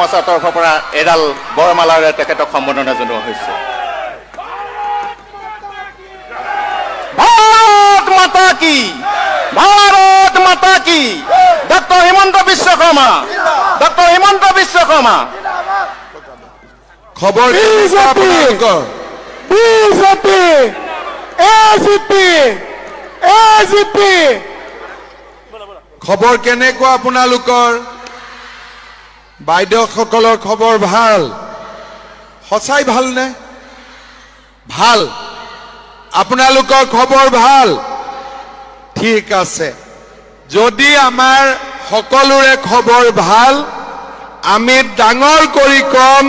মৰ্চাৰ তৰফৰ পৰা এডাল বৰমালাৰে তেখেতক সম্বৰ্ধনা জনোৱা হৈছে। ভাৰত মাতা কি, ভাৰত মাতা কি, ডক্টৰ হিমন্ত বিশ্ব শৰ্মা, ডক্টৰ হিমন্ত বিশ্ব শৰ্মা। খবৰ খবৰ কেনেকুৱা আপোনালোকৰ? বাইদেউসকলৰ খবৰ ভাল? সঁচাই ভালনে? ভাল। আপোনালোকৰ খবৰ ভাল? ঠিক আছে। যদি আমাৰ সকলোৰে খবৰ ভাল, আমি ডাঙৰ কৰি কম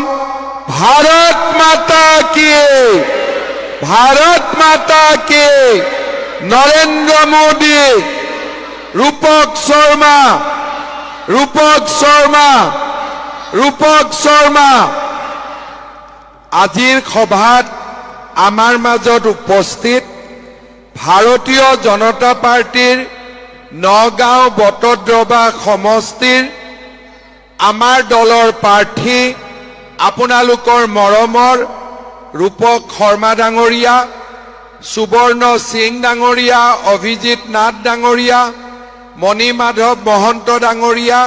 ভাৰত মাতা কি, ভাৰত মাতা কি, নৰেন্দ্ৰ মোদী, ৰূপক শৰ্মা, ৰূপক শৰ্মা, ৰূপক শৰ্মা। আজিৰ সভাত আমাৰ মাজত উপস্থিত ভাৰতীয় জনতা পাৰ্টিৰ নগাঁও বটদ্ৰৱা সমষ্টিৰ আমাৰ দলৰ প্ৰাৰ্থী আপোনালোকৰ মৰমৰ ৰূপক শৰ্মা ডাঙৰীয়া, সুবৰ্ণ সিং ডাঙৰীয়া, অভিজিত নাথ ডাঙৰীয়া, মণি মাধৱ মহন্ত ডাঙৰীয়া,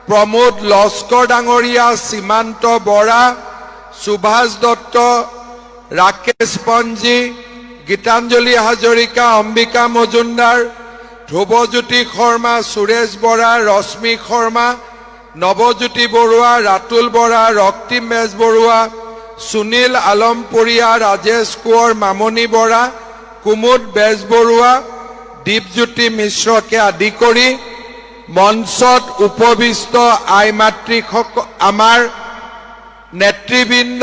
প্ৰমোদ লস্কৰ ডাঙৰীয়া, সীমান্ত বৰা, সুভাষ দত্ত, ৰাকেশ পঞ্জী, গীতাঞ্জলি হাজৰিকা, অম্বিকা মজুমদাৰ, ধ্ৰুৱজ্যোতি শৰ্মা, সুৰেশ বৰা, ৰশ্মি শৰ্মা, নৱজ্যোতি বৰুৱা, ৰাতুল বৰা, ৰক্তিম বেজবৰুৱা, সুনীল আলমপুৰীয়া, ৰাজেশ কোঁৱৰ, মামণি বৰা, কুমুদ বেজবৰুৱা, দীপজ্যোতি মিশ্ৰকে আদি কৰি মঞ্চত উপবিষ্ট আই মাতৃসকল, আমাৰ নেতৃবৃন্দ,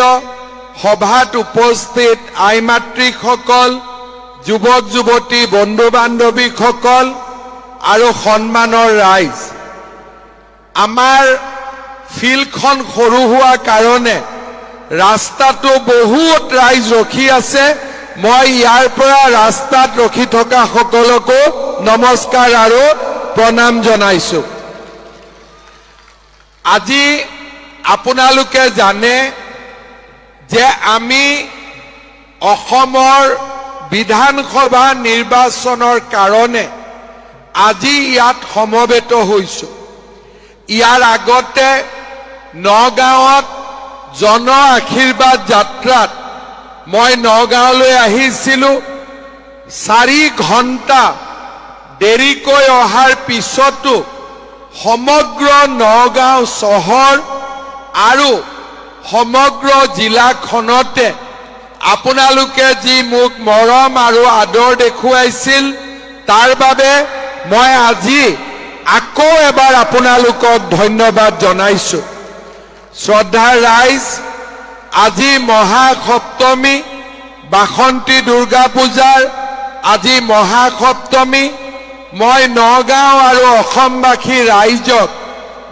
সভাত উপস্থিত আই মাতৃসকল, যুৱক যুৱতী, বন্ধু বান্ধৱীসকল আৰু সন্মানৰ ৰাইজ। আমাৰ ফিল্ডখন সৰু হোৱা কাৰণে ৰাস্তাটো বহুত ৰাইজ ৰখি আছে। মই ইয়াৰ পৰা ৰাস্তাত ৰখি থকা সকলকো নমস্কাৰ আৰু প্ৰণাম জনাইছো। আজি আপোনালোকে জানে যে আমি অসমৰ বিধানসভা নিৰ্বাচনৰ কাৰণে আজি ইয়াত সমবেত হৈছো। ইয়াৰ আগতে নগাঁৱত জন আশীৰ্বাদ যাত্ৰাত মই নগাঁৱলৈ আহিছিলো। 4 ঘণ্টা দেৰিকৈ অহাৰ পিছতো সমগ্ৰ নগাঁও চহৰ আৰু সমগ্ৰ জিলাখনতে আপোনালোকে যি মোক মৰম আৰু আদৰ দেখুৱাইছিল, তাৰ বাবে মই আজি আকৌ এবাৰ আপোনালোকক ধন্যবাদ জনাইছো। শ্ৰদ্ধাৰ ৰাইজ, আজি মহাসপ্তমী, বাসন্তী দুৰ্গা পূজাৰ আজি মহাসপ্তমী। মই নগাঁও আৰু অসমবাসী ৰাইজক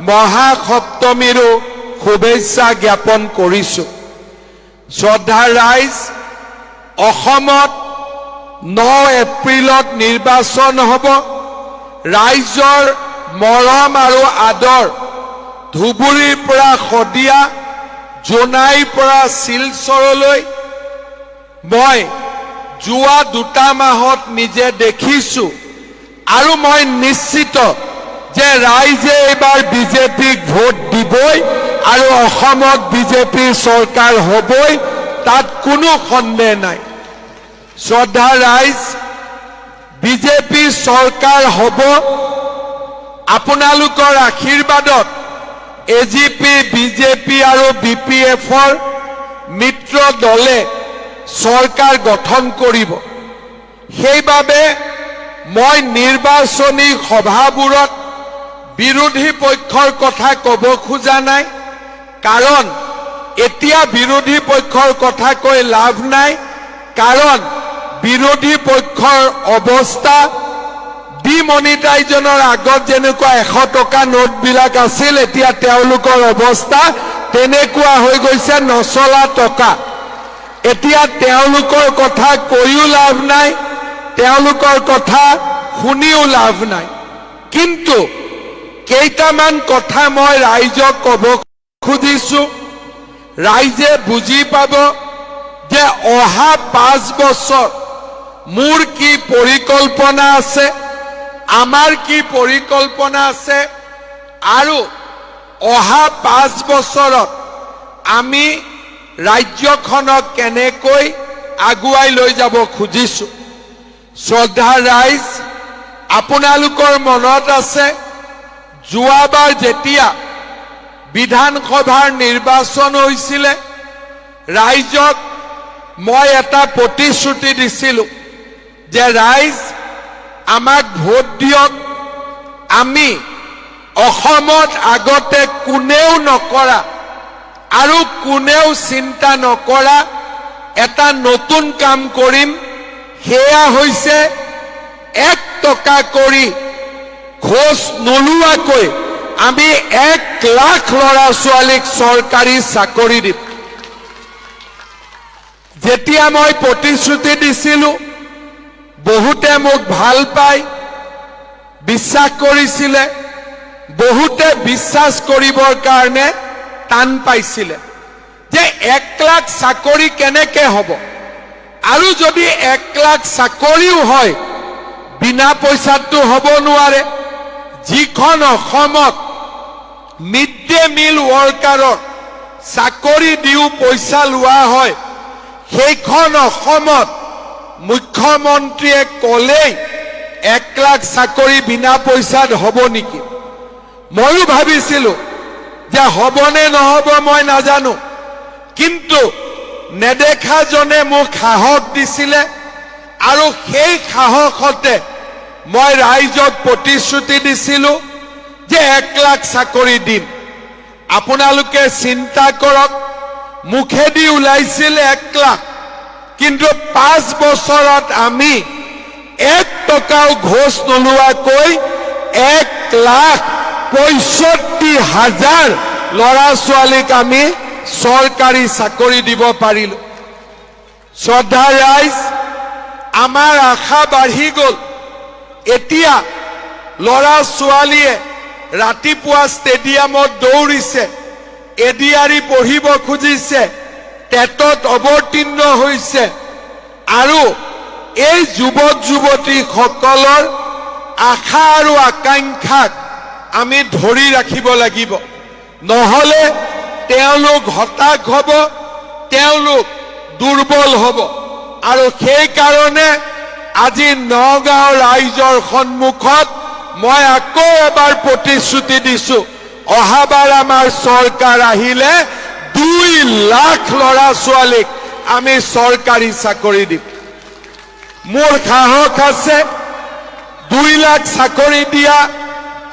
মহাসপ্তমীৰো শুভেচ্ছা জ্ঞাপন কৰিছো। শ্ৰদ্ধাৰ ৰাইজ, অসমত 9 এপ্ৰিলত নিৰ্বাচন হ'ব। ৰাইজৰ মৰম আৰু আদৰ ধুবুৰীৰ পৰা শদিয়া, জোনাইৰ পৰা শিলচৰলৈ মই যোৱা 2 মাহত নিজে দেখিছো আৰু মই নিশ্চিত যে ৰাইজে এইবাৰ বিজেপিক ভোট দিবই আৰু অসমত বিজেপিৰ চৰকাৰ হ'বই, তাত কোনো সন্দেহ নাই। শ্ৰদ্ধা ৰাইজ, বিজেপি চৰকাৰ হ'ব। আপোনালোকৰ আশীৰ্বাদত এজিপি, বিজেপি আৰু বিপিএফৰ মিত্ৰ দলে চৰকাৰ গঠন কৰিব। সেইবাবে মই নিৰ্বাচনী সভাবোৰত বিৰোধী পক্ষৰ কথা ক'ব খোজা নাই, কাৰণ এতিয়া বিৰোধী পক্ষৰ কথা কৈ লাভ নাই। কাৰণ বিৰোধী পক্ষৰ অৱস্থা ডিমনিটাইজেনৰ আগত যেনেকুৱা 100 টকা নোটবিলাক আছিল, এতিয়া তেওঁলোকৰ অৱস্থা তেনেকুৱা হৈ গৈছে নচলা টকা। এতিয়া তেওঁলোকৰ কথা কৈও লাভ নাই, তেওঁলোকৰ কথা শুনিও লাভ নাই। কিন্তু কেইটামান কথা মই ৰাইজক ক'ব খুজিছো ৰাইজে বুজি পাব যে অহা 5 বছৰ মোৰ কি পৰিকল্পনা আছে, আমাৰ কি পৰিকল্পনা আছে, আৰু অহা 5 বছৰত আমি ৰাজ্যখনক কেনেকৈ আগুৱাই লৈ যাব খুজিছো। শ্ৰদ্ধা ৰাইজ, আপোনালোকৰ মনত আছে যোৱাবাৰ যেতিয়া বিধানসভাৰ নিৰ্বাচন হৈছিলে, ৰাইজক মই এটা প্ৰতিশ্ৰুতি দিছিলো যে ৰাইজ আমাক ভোট দিয়ক, আমি অসমত আগতে কোনেও নকৰা আৰু কোনেও চিন্তা নকৰা এটা নতুন কাম কৰিম, সেয়া হৈছে 1 টকা কৰি ঘোষ নোলোৱাকৈ আমি 1 লাখ ল'ৰা ছোৱালীক চৰকাৰী চাকৰি দিম। যেতিয়া মই প্ৰতিশ্ৰুতি দিছিলো বহুতে মোক ভাল পাই বিশ্বাস কৰিছিলে, বহুতে বিশ্বাস কৰিবৰ কাৰণে টান পাইছিলে যে 1 লাখ চাকৰি কেনেকে হ'ব, আৰু যদি 1 লাখ চাকৰিও হয় বিনা পইচাটো হ'ব নোৱাৰে। যিখন অসমত মিড ডে মিল ৱৰ্কাৰৰ চাকৰি দিও পইচা লোৱা হয়, সেইখন অসমত মুখ্যমন্ত্ৰীয়ে ক'লেই 1 লাখ চাকৰি বিনা পইচাত হ'ব নেকি? ময়ো ভাবিছিলো যে হ'বনে নহ'ব মই নাজানো, কিন্তু নেদেখাজনে মোক সাহস দিছিলে, আৰু সেই সাহসতে মই ৰাইজক প্ৰতিশ্ৰুতি দিছিলো যে 1 লাখ চাকৰি দিম। আপোনালোকে চিন্তা কৰক, মুখেদি ওলাইছিল 1 লাখ, কিন্তু 5 বছৰত আমি 1 টকাও ঘোষ নোলোৱাকৈ 1,65,000 ল'ৰা ছোৱালীক আমি চৰকাৰী চাকৰি দিব পাৰিলো। শ্ৰদ্ধা ৰাইজ, আমাৰ আশা বাঢ়ি গ'ল। এতিয়া ল'ৰা ছোৱালীয়ে ৰাতিপুৱা ষ্টেডিয়ামত দৌৰিছে, এডিআৰই পঢ়িব খুজিছে, টেটত অৱতীৰ্ণ হৈছে, আৰু এই যুৱক যুৱতীসকলৰ আশা আৰু আকাংক্ষাক আমি ধৰি ৰাখিব লাগিব, নহ'লে তেওঁলোক হতাশ হ'ব, তেওঁলোক দুৰ্বল হ'ব। আৰু সেইকাৰণে আজি নগাঁও ৰাইজৰ সন্মুখত মই আকৌ এবাৰ প্ৰতিশ্ৰুতি দিছো, অহাবাৰ আমাৰ চৰকাৰ আহিলে 2 লাখ ল'ৰা ছোৱালীক আমি চৰকাৰী চাকৰি দিম। মোৰ সাহস আছে, 2 লাখ চাকৰি দিয়া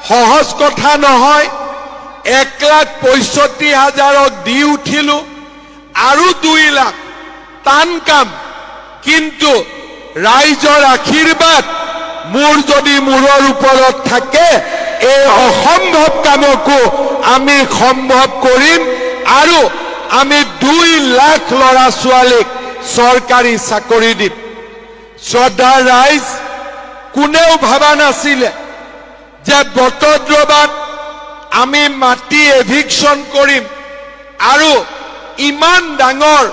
সহজ কথা নহয়। 1,65,000ক দি উঠিলো, আৰু 2 লাখ টান কাম, কিন্তু ৰাইজৰ আশীৰ্বাদ মোৰ যদি মূৰৰ ওপৰত থাকে, এই অসম্ভৱ কামকো আমি সম্ভৱ কৰিম, আৰু আমি 2 লাখ ল'ৰা ছোৱালীক চৰকাৰী চাকৰি দিম। শ্ৰদ্ধা ৰাইজ, কোনেও ভাবা নাছিলে যে বটদ্ৰৱাত আমি মাটি এভিকশ্যন কৰিম আৰু ইমান ডাঙৰ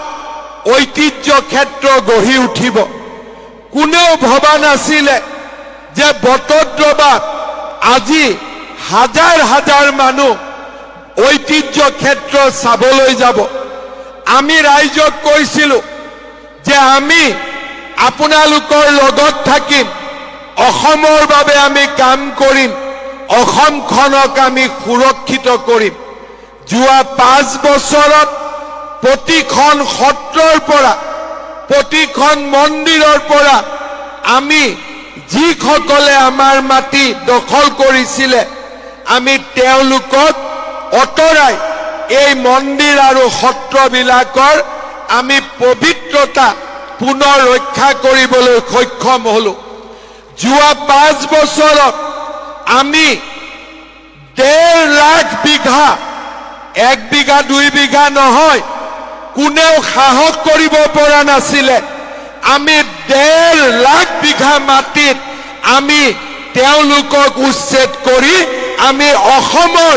ঐতিহ্য ক্ষেত্ৰ গঢ়ি উঠিব। কোনেও ভবা নাছিলে যে বটদ্ৰৱাত আজি হাজাৰ হাজাৰ মানুহ ঐতিহ্য ক্ষেত্ৰ চাবলৈ যাব। আমি ৰাইজক কৈছিলো যে আমি আপোনালোকৰ লগত থাকিম, অসমৰ বাবে আমি কাম কৰিম, অসমখনক আমি সুৰক্ষিত কৰিম। যোৱা 5 বছৰত প্ৰতিখন সত্ৰৰ পৰা, প্ৰতিখন মন্দিৰৰ পৰা আমি যিসকলে আমাৰ মাটি দখল কৰিছিলে, আমি তেওঁলোকক অতৰাই এই মন্দিৰ আৰু সত্ৰবিলাকৰ আমি পবিত্ৰতা পুনৰ ৰক্ষা কৰিবলৈ সক্ষম হলো। যোৱা 5 বছৰত আমি 1.5 লাখ বিঘা, 1 বিঘা 2 বিঘা নহয়, কোনেও সাহস কৰিব পৰা নাছিলে, আমি 1.5 লাখ বিঘা মাটিত আমি তেওঁলোকক উচ্ছেদ কৰি আমি অসমৰ,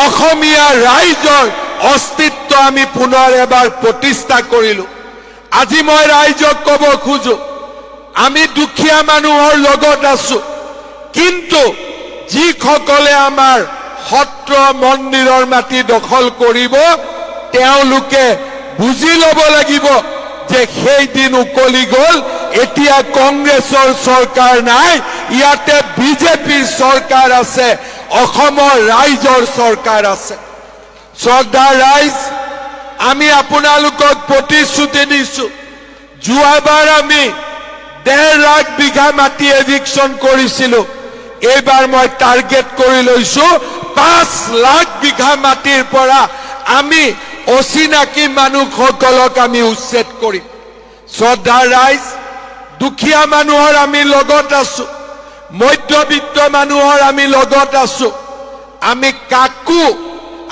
অসমীয়া ৰাইজৰ অস্তিত্ব আমি পুনৰ এবাৰ প্ৰতিষ্ঠা কৰিলো। আজি মই ৰাইজক ক'ব খোজো, আমি দুখীয়া মানুহৰ লগত আছো, কিন্তু যিসকলে আমাৰ সত্ৰ মন্দিৰৰ মাটি দখল কৰিব তেওঁলোকে বুজি ল'ব লাগিব যে সেই দিন উকলি গ'ল। এতিয়া কংগ্ৰেছৰ চৰকাৰ নাই, ইয়াতে বিজেপিৰ চৰকাৰ আছে, অসমৰ ৰাইজৰ চৰকাৰ আছে। শ্ৰদ্ধা ৰাইজ, আমি আপোনালোকক প্ৰতিশ্ৰুতি দিছো, যোৱাবাৰ আমি 1.5 লাখ বিঘা মাটি এভিকশ্যন কৰিছিলো, এইবাৰ মই টাৰ্গেট কৰি লৈছো 5 লাখ বিঘা মাটিৰ পৰা আমি অচিনাকি মানুহসকলক আমি উচ্ছেদ কৰিম। শ্ৰদ্ধা ৰাইজ, দুখীয়া মানুহৰ আমি লগত আছো, মধ্যবিত্ত মানুহৰ আমি লগত আছো।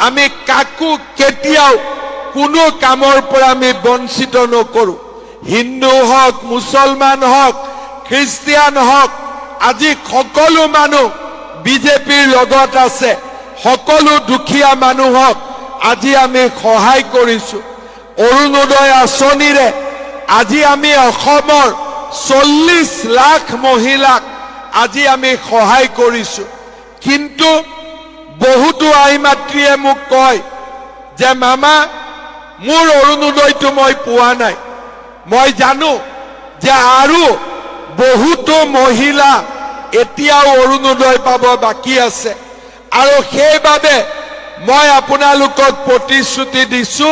আমি কাকো কেতিয়াও কোনো কামৰ পৰা আমি বঞ্চিত নকৰো। হিন্দু হওক, মুছলমান হওক, খ্ৰীষ্টিয়ান হওক, আজি সকলো মানুহ বিজেপিৰ লগত আছে। সকলো দুখীয়া মানুহক আজি আমি সহায় কৰিছো। অৰুণোদয় আঁচনিৰে আজি আমি অসমৰ 40 লাখ মহিলাক আজি আমি সহায় কৰিছো। কিন্তু বহুতো আই মাতৃয়ে মোক কয় যে মামা, মোৰ অৰুণোদয়টো মই পোৱা নাই। মই জানো যে আৰু বহুতো মহিলা এতিয়াও অৰুণোদয় পাব বাকী আছে, আৰু সেইবাবে মই আপোনালোকক প্ৰতিশ্ৰুতি দিছো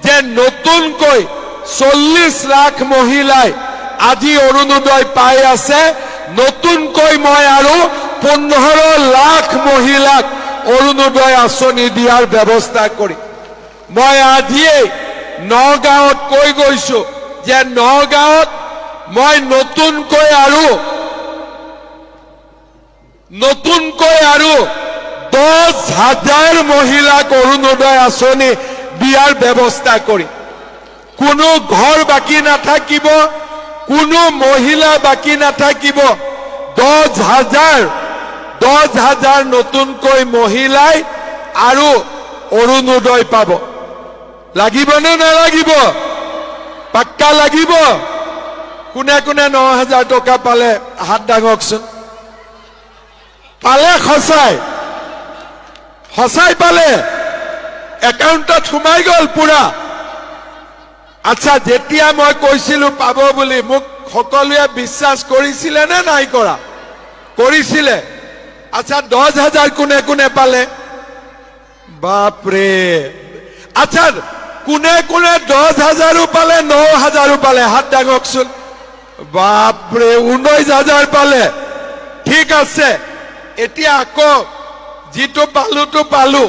যে নতুনকৈ 40 লাখ মহিলাই আজি অৰুণোদয় পাই আছে। নতুনকৈ মই আৰু 15 লাখ মহিলাক অৰুণোদয় আঁচনি দিয়াৰ ব্যৱস্থা কৰিম। মই আজিয়েই নগাঁৱত কৈ গৈছো যে নগাঁৱত মই নতুনকৈ আৰু 10,000 মহিলাক অৰুণোদয় আঁচনি দিয়াৰ ব্যৱস্থা কৰিম। কোনো ঘৰ বাকী নাথাকিব, কোনো মহিলা বাকী নাথাকিব। 10,000 নতুনকৈ মহিলাই আৰু অৰুণোদয় পাব। লাগিব নে নালাগিব? পাক্কা লাগিব? কোনে কোনে 9,000 টকা পালে হাত দাঙকচোন। পালে? সঁচাই পালে? একাউণ্টত সোমাই গ'ল পুৰা? আচ্ছা, যেতিয়া মই কৈছিলো পাব বুলি, মোক সকলোৱে বিশ্বাস কৰিছিলে নে নাই কৰা? কৰিছিলে। আচ্ছা, 10,000 কোনে কোনে পালে? বাপৰে। আচ্ছা, কোনে কোনে 10,000 পালে, 9,000 পালে? হাত দাঙকচোন। বাপৰে, 19,000 পালে। ঠিক আছে, এতিয়া আকৌ যিটো পালোতো পালো,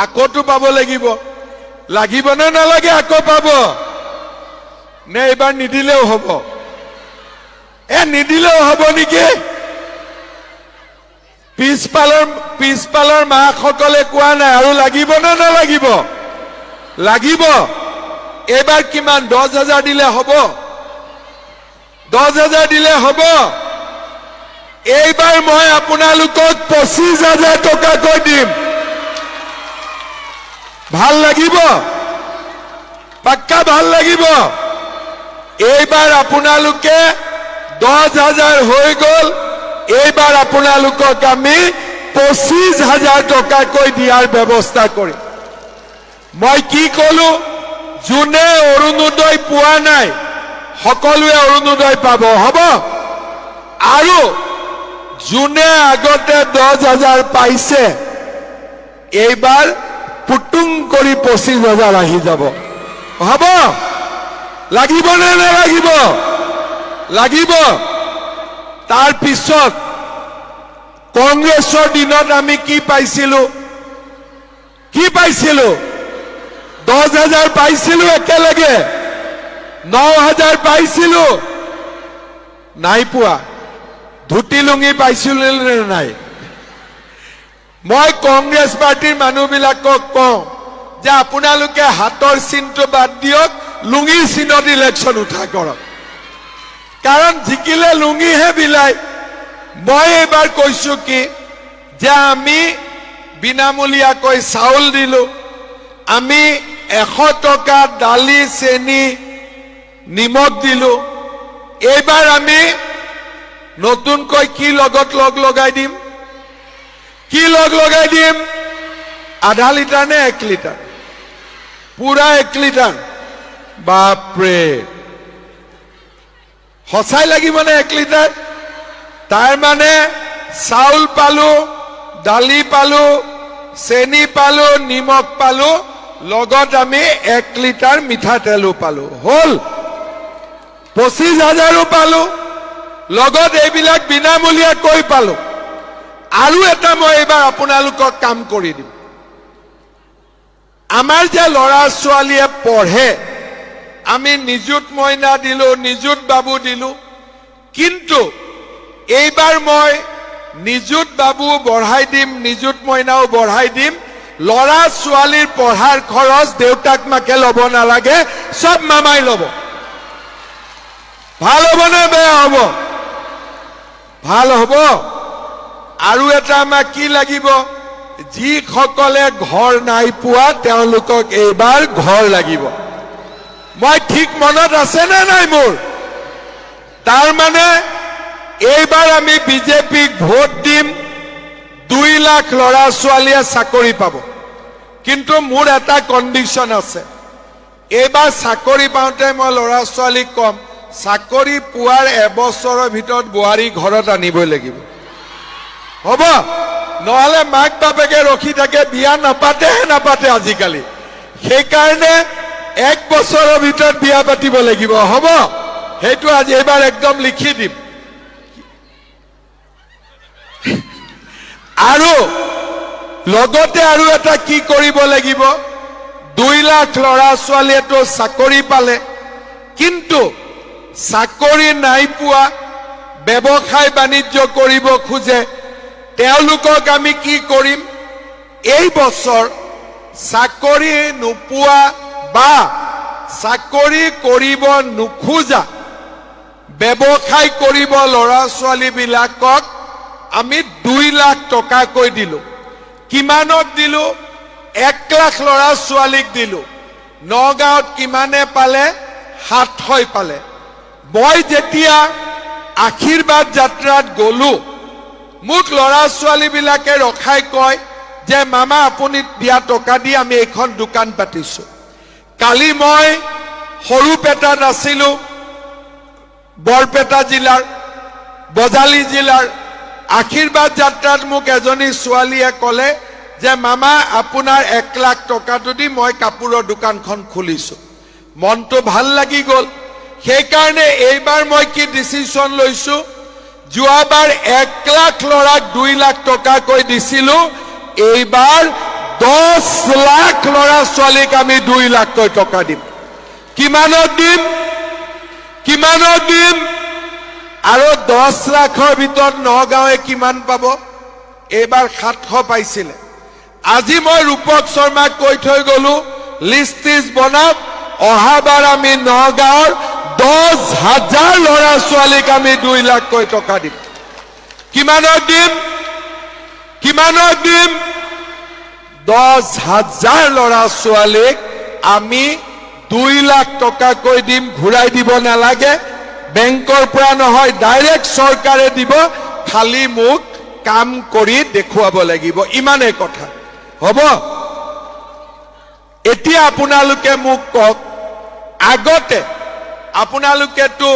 আকৌতো পাব লাগিব। লাগিব নে নালাগে? আকৌ পাব নে এইবাৰ নিদিলেও হ'ব? নিদিলেও হ'ব নেকি? পিছফালৰ মাকসকলে কোৱা নাই আৰু লাগিব নে নালাগিব? লাগিব। এইবাৰ কিমান? 10,000 দিলে হ'ব? 10,000 দিলে হ'ব? এইবাৰ মই আপোনালোকক 25,000 টকাকৈ দিম। ভাল লাগিব? পাক্কা ভাল লাগিব? এইবাৰ আপোনালোকে 10,000 হৈ গ'ল, এইবাৰ আপোনালোকক আমি 25,000 টকাকৈ দিয়াৰ ব্যৱস্থা কৰিম। মই কি কলো? যোনে অৰুণোদয় পোৱা নাই সকলোৱে অৰুণোদয় পাব, হ'ব? আৰু যোনে আগতে 10,000 পাইছে এইবাৰ পুটুং কৰি 25,000 আহি যাব, হ'ব? লাগিব নে নালাগিব? লাগিব। তাৰ পিছত কংগ্ৰেছৰ দিনত আমি কি পাইছিলো? 10,000 পাইছিলো একেলগে, 9,000 পাইছিলো, নাই পোৱা। ধুতি লুঙি পাইছিলো নে নাই? মই কংগ্ৰেছ পাৰ্টিৰ মানুহবিলাকক কওঁ যে আপোনালোকে হাতৰ চিনটো বাদ দিয়ক, লুঙিৰ চিনত ইলেকশ্যন উঠা কৰক, কাৰণ জিকিলে লুঙিহে বিলাই। মই এইবাৰ কৈছো কি যে আমি বিনামূলীয়াকৈ চাউল দিলো, আমি 100 টকা দালি চেনি নিমখ দিলো এইবাৰ আমি নতুনকৈ কি লগত লগাই দিম কি লগাই দিম আধা লিটাৰ নে 1 লিটাৰ পুৰা 1 লিটাৰ বাপৰে সঁচাই লাগিব নে 1 লিটাৰ তাৰ মানে চাউল পালো দালি পালো চেনি পালো নিমখ পালো লগত আমি 1 লিটাৰ মিঠাতেলো পালো হল 25,000 পালো লগত এইবিলাক বিনামূলীয়া কৈ পালো আৰু এটা মই এবাৰ আপোনালোকক কাম কৰি দিম আমাৰ যে লৰা ছোৱালীয়ে পঢ়ে আমি নিযুত মইনা দিলো নিযুত বাবু দিলো কিন্তু এইবাৰ মই নিযুত বাবু বঢ়াই দিম নিযুত মইনাও বঢ়াই দিম লৰা ছোৱালীৰ পঢ়াৰ খৰচ দেউতাক মাকে লব নালাগে সব মামাই লব ভাল হ'ব নে বেয়া হ'ব ভাল হ'ব আৰু এটা আমাক কি লাগিব যিসকলে ঘৰ নাই পোৱা তেওঁলোকক এইবাৰ ঘৰ লাগিব মই ঠিক মনত আছে নে নাই মোৰ তাৰ মানে এইবাৰ আমি বিজেপিক ভোট দিম 2 লাখ লৰা ছোৱালীয়ে চাকৰি পাব কিন্তু মোৰ এটা কণ্ডিশ্যন আছে এইবাৰ চাকৰি পাওঁতে মই লৰা ছোৱালীক কম চাকৰি পোৱাৰ এবছৰৰ ভিতৰত বোৱাৰী ঘৰত আনিবই লাগিব হ'ব নহলে মাক বাপেকে ৰখি থাকে বিয়া নাপাতে আজিকালি সেইকাৰণে 1 বছৰৰ ভিতৰত বিয়া পাতিব লাগিব হ'ব সেইটো আজি এইবাৰ একদম লিখি দিম আৰু লগতে আৰু এটা কি কৰিব লাগিব 2 লাখ লৰা ছোৱালীয়েতো চাকৰি পালে কিন্তু চাকৰি নাই পোৱা ব্যৱসায় বাণিজ্য কৰিব খোজে তেওঁলোকক আমি কি কৰিম এই বছৰ চাকৰি নোপোৱা বা চাকৰি কৰিব নোখোজা ব্যৱসায় কৰিব লৰা ছোৱালী বিলাকক আমি 2 লাখ টকা কৈ দিলো কিমানক দিলো 1 লাখ লৰা ছোৱালীক দিলো নগাঁৱত কিমানে পালে 700 পালে মই যেতিয়া আশীৰ্বাদ যাত্ৰাত গলো মোক লৰা ছোৱালী বিলাকে ৰখাই কয় যে মামা আপুনি দিয়া টকা দি আমি এখন দোকান পাতিছো কালি মই সৰুপেটাত আছিলো বৰপেটা জিলাৰ বজালি জিলাৰ আশীৰ্বাদ যাত্ৰাত মোক এজনী ছোৱালীয়ে কলে যে মামা আপোনাৰ 1 লাখ টকাটো দি মই কাপোৰৰ দোকানখন খুলিছো মনটো ভাল লাগি গল সেইকাৰণে এইবাৰ মই কি ডিসিশন লৈছো যোৱাবাৰ 1 লাখ লৰাক 2 লাখ টকা কৈ দিছিলো এইবাৰ 10 লাখ লৰা ছোৱালীক আমি 2 লাখ টকা দিম কিমানত দিম আৰু 10 লাখৰ ভিতৰত নগাঁৱে কিমান পাব এইবাৰ 700 পাইছিলে আজি মই ৰূপক শৰ্মাক কৈ থৈ গলো লিষ্ট বনাওক অহাবাৰ আমি নগাঁৱৰ 10,000 লৰা ছোৱালীক আমি 2 লাখ টকা দিম কিমানত দিম 10,000 লৰা ছোৱালীক আমি 2 লাখ টকা কৈ দিম ঘূৰাই দিব নালাগে বেংকৰ পৰা নহয় ডাইৰেক্ট চৰকাৰে দিব খালি মোক কাম কৰি দেখুৱাব লাগিব ইমানে কথা হ'ব এতিয়া আপোনালোকে মোক কক আগতে আপোনালোকেতো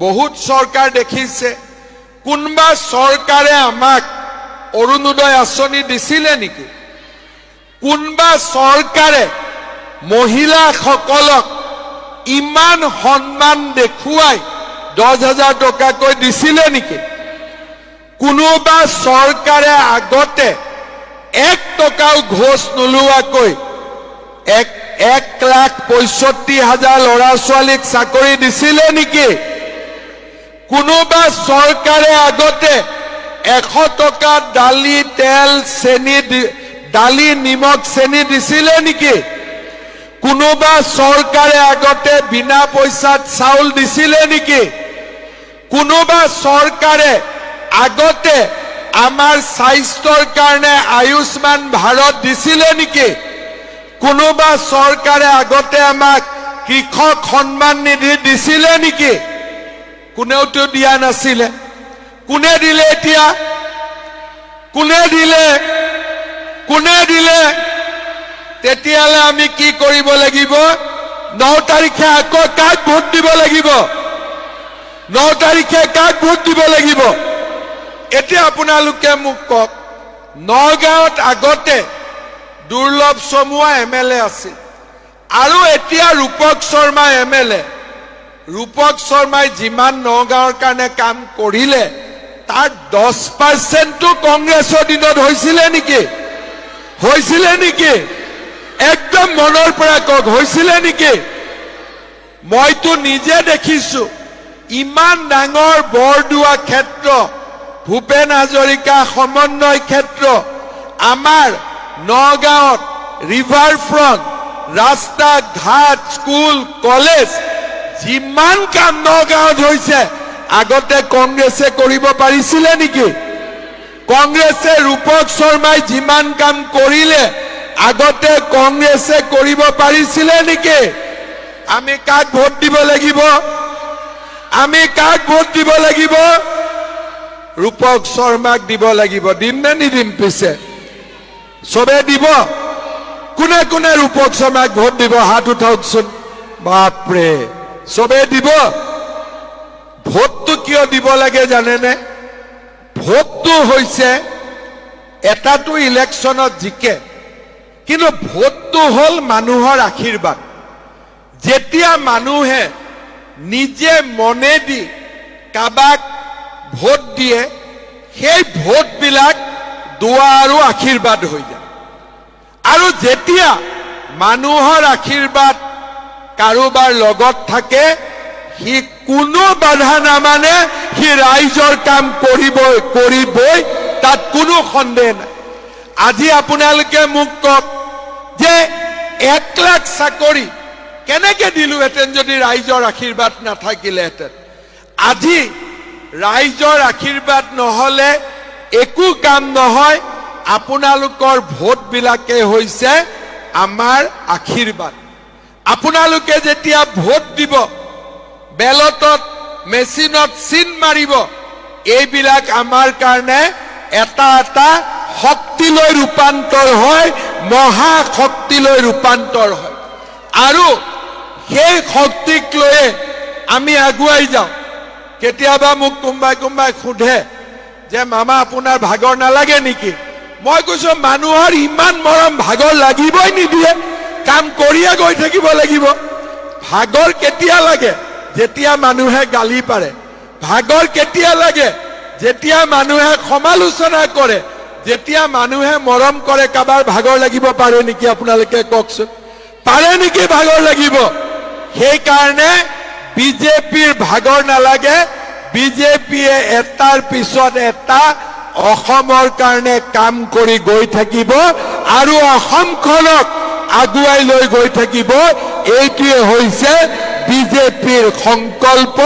বহুত চৰকাৰ দেখিছে কোনবা চৰকাৰে আমাক অৰুণোদয় আঁচনি দিছিলে নেকি কোনবা চৰকাৰে মহিলাসকলক ইমান সন্মান দেখুৱাই 10,000 টকা কৈ দিছিলে নেকি কোনোবা চৰকাৰে আগতে 1 টকাও ঘোষ নোলোৱাকৈ 1,65,000 লৰা ছোৱালীক চাকৰি দিছিলে নেকি কোনোবা চৰকাৰে আগতে 100 টকা দালি তেল চেনি দালি নিমখ চেনি দিছিলে নেকি কোনোবা চৰকাৰে আগতে বিনা পইচাত চাউল দিছিলে নেকি কোনোবা চৰকাৰে আগতে আমাৰ স্বাস্থ্যৰ কাৰণে আয়ুষ্মান ভাৰত দিছিলে নেকি কোনোবা চৰকাৰে আগতে আমাক কৃষক সন্মান নিধি দিছিলে নেকি? কোনেওতো দিয়া নাছিলে। কোনে দিলে এতিয়া? কোনে দিলে? কোনে দিলে? তেতিয়ালে আমি কি কৰিব লাগিব? 9 তাৰিখে আকৌ কাক ভোট দিব লাগিব? 9 তাৰিখে কাক ভোট দিব লাগিব? এতিয়া আপোনালোকে মোক কওক, নগাঁৱত আগতে দুৰ্লভ চমুৱা MLA আছিল আৰু এতিয়া ৰূপক শৰ্মা MLA। ৰূপক শৰ্মাই যিমান নগাঁৱৰ কাৰণে কাম কৰিলে তাৰ 10%টো কংগ্ৰেছৰ দিনত হৈছিলে নেকি? হৈছিলে নেকি? একদম মনৰ পৰা কওক, হৈছিলে নেকি? মইতো নিজে দেখিছো ইমান ডাঙৰ বৰদোৱা ক্ষেত্ৰ, ভূপেন হাজৰিকা সমন্বয় ক্ষেত্ৰ, আমাৰ নগাঁৱত ৰিভাৰ ফ্ৰণ্ট, ৰাস্তা ঘাট, স্কুল, কলেজ, যিমান কাম নগাঁৱত হৈছে আগতে কংগ্ৰেছে কৰিব পাৰিছিলে নেকি? কংগ্ৰেছে ৰূপক শৰ্মাই যিমান কাম কৰিলে আগতে কংগ্ৰেছে কৰিব পাৰিছিলে নেকি? আমি কাক ভোট দিব লাগিব? আমি কাক ভোট দিব লাগিব? ৰূপক শৰ্মাক দিব লাগিব। দিম নে নিদিম? পিছে চবে দিব? কোনে কোনে ৰূপক শৰ্মাক ভোট দিব? হাত উঠাওকচোন। বাপৰে, চবে দিব? ভোটটো কিয় দিব লাগে জানেনে? ভোটটো হৈছে এটাটো ইলেকশ্যনত জিকে, কিন্তু ভোটটো হ'ল মানুহৰ আশীৰ্বাদ। যেতিয়া মানুহে নিজে মনেদি কাবাক ভোট দিয়ে, সেই ভোটবিলাক দোৱা আৰু আশীৰ্বাদ হৈ যায়। আৰু যেতিয়া মানুহৰ আশীৰ্বাদ কাৰোবাৰ লগত থাকে, সি কোনো বাধা নামানে, সি ৰাইজৰ কাম কৰিবই, তাত কোনো সন্দেহ নাই। আজি আপোনালোকে মোক কওক যে 1 লাখ চাকৰি কেনেকে দিলোহেঁতেন যদি ৰাইজৰ আশীৰ্বাদ নাথাকিলেহেঁতেন? আজি ৰাইজৰ আশীৰ্বাদ নহলে একো কাম নহয়। আপোনালোকৰ ভোটবিলাকে হৈছে আমাৰ আশীৰ্বাদ। আপোনালোকে যেতিয়া ভোট দিব, বেলটত মেচিনত চিন মাৰিব, এইবিলাক আমাৰ কাৰণে এটা এটা শক্তিলৈ ৰূপান্তৰ হয়, মহাশক্তিলৈ ৰূপান্তৰ হয়। আৰু সেই শক্তিক লৈয়ে আমি আগুৱাই যাওঁ। কেতিয়াবা মোক কোনোবাই সোধে যে মামা আপোনাৰ ভাগৰ নালাগে নেকি? মই কৈছো মানুহৰ ইমান মৰম, ভাগৰ লাগিবই নিদিয়ে, কাম কৰিয়ে গৈ থাকিব লাগিব। ভাগৰ কেতিয়া লাগে? যেতিয়া মানুহে গালি পাৰে। ভাগৰ কেতিয়া লাগে? যেতিয়া মানুহে সমালোচনা কৰে, যেতিয়া মানুহে মৰম কৰে। কাবাৰ ভাগৰ লাগিব পাৰে নেকি? আপোনালোকে কওকচোন, পাৰে নেকি ভাগৰ লাগিব? সেইকাৰণে বিজেপিৰ ভাগৰ নালাগে। বিজেপিয়ে এটাৰ পিছত এটা অসমৰ কাৰণে কাম কৰি গৈ থাকিব আৰু অসমখনক আগুৱাই লৈ গৈ থাকিব। এইটোৱে হৈছে বিজেপিৰ সংকল্প,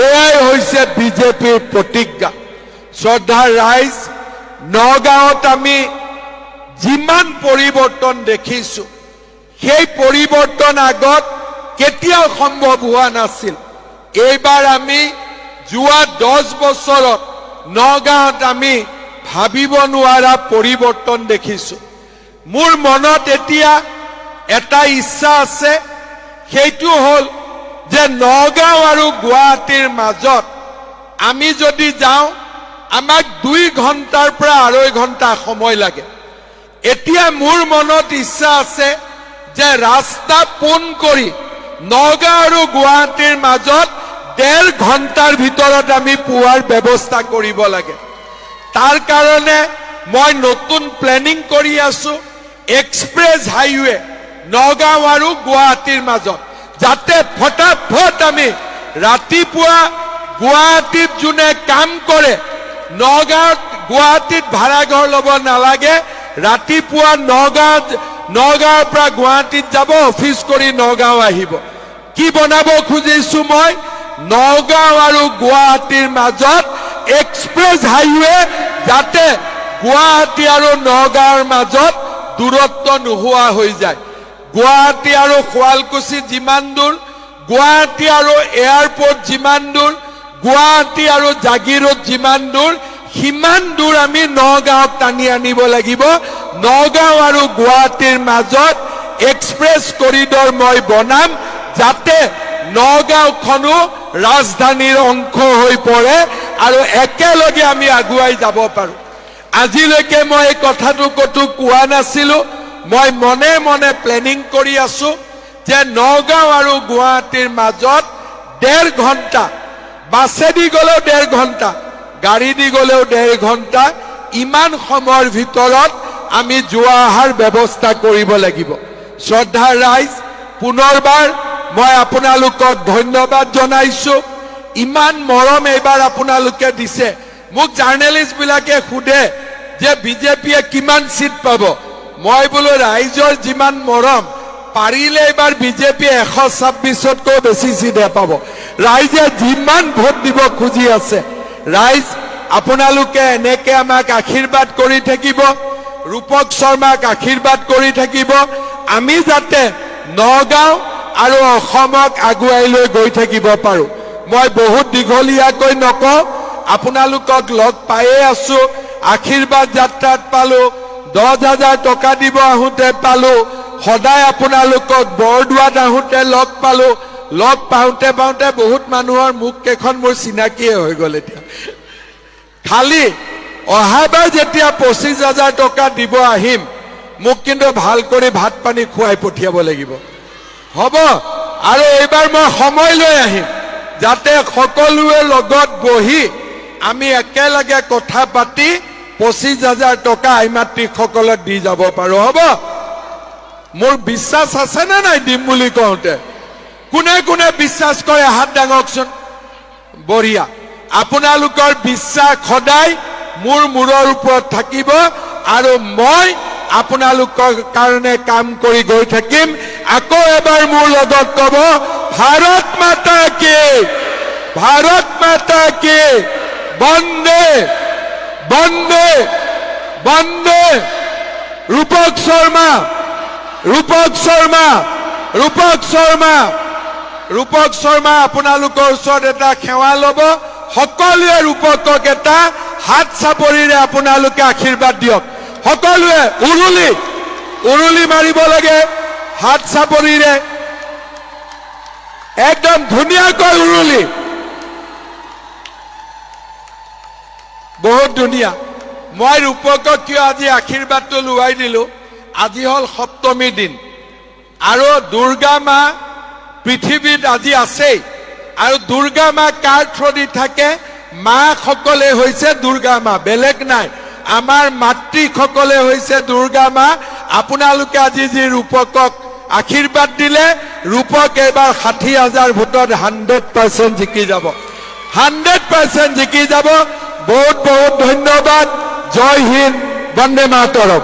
এয়াই হৈছে বিজেপিৰ প্ৰতিজ্ঞা। শ্ৰদ্ধাৰ ৰাইজ, নগাঁৱত আমি যিমান পৰিৱৰ্তন দেখিছো, সেই পৰিৱৰ্তন আগত কেতিয়াও সম্ভৱ হোৱা নাছিল। এইবাৰ আমি যোৱা 10 বছৰত নগাঁৱত আমি ভাবিব নোৱাৰা পৰিৱৰ্তন দেখিছো। মোৰ মনত এতিয়া এটা ইচ্ছা আছে, সেইটো হ'ল যে নগাঁও আৰু গুৱাহাটীৰ মাজত আমি যদি যাওঁ, আমাক 2 ঘণ্টাৰ পৰা 2.5 ঘণ্টা সময় লাগে। এতিয়া মোৰ মনত ইচ্ছা আছে যে ৰাস্তা পোন কৰি নগাঁও আৰু গুৱাহাটীৰ মাজত 1.5 ঘণ্টাৰ ভিতৰত আমি পোৱাৰ ব্যৱস্থা কৰিব লাগে। তাৰ কাৰণে মই নতুন প্লেনিং কৰি আছো, এক্সপ্ৰেছ হাইৱে নগাঁও আৰু গুৱাহাটীৰ মাজত, যাতে ফটাফট আমি ৰাতিপুৱা গুৱাহাটীত যোনে কাম কৰে, নগাঁৱত গুৱাহাটীত ভাড়াঘৰ ল'ব নালাগে। ৰাতিপুৱা নগাঁৱৰ পৰা গুৱাহাটীত যাব, অফিচ কৰি নগাঁও আহিব। কি বনাব খুজিছো মই? নগাঁও আৰু গুৱাহাটীৰ মাজত এক্সপ্ৰেছ হাইৱে, যাতে গুৱাহাটী আৰু নগাঁৱৰ মাজত দূৰত্ব নোহোৱা হৈ যায়। গুৱাহাটী আৰু শুৱালকুছি যিমান দূৰ, গুৱাহাটী আৰু এয়াৰপোৰ্ট যিমান দূৰ, গুৱাহাটী আৰু জাগিৰোড যিমান দূৰ, সিমান দূৰ আমি নগাঁৱক টানি আনিব লাগিব। নগাঁও আৰু গুৱাহাটীৰ মাজত এক্সপ্ৰেছ কৰিডৰ মই বনাম, যাতে নগাঁওখনো ৰাজধানীৰ অংশ হৈ পৰে আৰু একেলগে আমি আগুৱাই যাব পাৰো। আজিলৈকে মই এই কথাটো কতো কোৱা নাছিলো। মই মনে মনে প্লেনিং কৰি আছো যে নগাঁও আৰু গুৱাহাটীৰ মাজত 1.5 ঘণ্টা, বাছেদি গলেও 1.5 ঘণ্টা, গাড়ী দি গলেও 1.5 ঘণ্টা, ইমান সময়ৰ ভিতৰত আমি যোৱা অহাৰ ব্যৱস্থা কৰিব লাগিব। শ্ৰদ্ধাৰ ৰাইজ, পুনৰবাৰ মই আপোনালোকক ধন্যবাদ জনাইছো। ইমান মৰম এইবাৰ আপোনালোকে দিছে। মোক জাৰ্নেলিষ্ট বিলাকে সোধে যে বিজেপিয়ে কিমান সিট পাব। মই বোলো ৰাইজৰ যিমান মৰম, পাৰিলে এইবাৰ বিজেপিয়ে 126তকৈ বেছি সিটে পাব। ৰাইজে যিমান ভোট দিব খুজি আছে, ৰাইজ আপোনালোকে এনেকে আমাক আশীৰ্বাদ কৰি থাকিব, ৰূপক শৰ্মাক আশীৰ্বাদ কৰি থাকিব, আমি যাতে নগাঁও আৰু অসমক আগুৱাই লৈ গৈ থাকিব পাৰো। মই বহুত দীঘলীয়াকৈ নকওঁ, আপোনালোকক লগ পায়ে আছো। আশীৰ্বাদ যাত্ৰাত পালো, 10,000 টকা দিব আহোঁতে পালো, সদায় আপোনালোকক বৰদোৱাত আহোঁতে লগ পালো। লগ পাওঁতে পাওঁতে বহুত মানুহৰ মুখ কেইখন মোৰ চিনাকিয়ে হৈ গ'ল। এতিয়া খালি অহাবাৰ যেতিয়া 25,000 টকা দিব আহিম, মোক কিন্তু ভাল কৰি ভাত পানী খুৱাই পঠিয়াব লাগিব, হ'ব? আৰু এইবাৰ মই সময় লৈ আহিম, যাতে সকলোৱে লগত বহি আমি একেলগে কথা পাতি 25,000 টকা আইমাতৃসকলক দি যাব পাৰো, হ'ব? মোৰ বিশ্বাস আছে নে নাই দিম বুলি কওঁতে? কোনে কোনে বিশ্বাস কৰে হাত দাঙকচোন। বঢ়িয়া। আপোনালোকৰ বিশ্বাস সদায় মোৰ মূৰৰ ওপৰত থাকিব আৰু মই আপোনালোকৰ কাৰণে কাম কৰি গৈ থাকিম। আকৌ এবাৰ মোৰ লগত কব, ভাৰত মাতা কি, ভাৰত মাতা কি, বন্দে বন্দে বন্দে। ৰূপক শৰ্মা, ৰূপক শৰ্মা, ৰূপক শৰ্মা, ৰূপক শৰ্মা আপোনালোকৰ ওচৰত এটা সেৱা ল'ব। সকলোৱে ৰূপকক এটা হাত চাপৰিৰে আপোনালোকে আশীৰ্বাদ দিয়ক। সকলোৱে উৰুলি উৰুলি মাৰিব লাগে হাত চাপৰিৰে, একদম ধুনীয়াকৈ উৰুলি। বহুত ধুনীয়া। মই ৰূপকক কিয় আজি আশীৰ্বাদটো লোৱাই দিলো, আজি হল সপ্তমী দিন আৰু দুৰ্গা মা পৃথিৱীত আজি আছেই। আৰু দুৰ্গা মা কাৰ থ্ৰদি থাকে? মাসকলে হৈছে দুৰ্গা মা, বেলেগ নাই। আমাৰ মাতৃসকলে হৈছে দুৰ্গা মা। আপোনালোকে আজি যি ৰূপকক আশীৰ্বাদ দিলে, ৰূপক এইবাৰ 60,000 ভোটত 100% জিকি যাব, 100% জিকি যাব। বহুত বহুত ধন্যবাদ। জয় হিন্দ, বন্দে মাতৰম।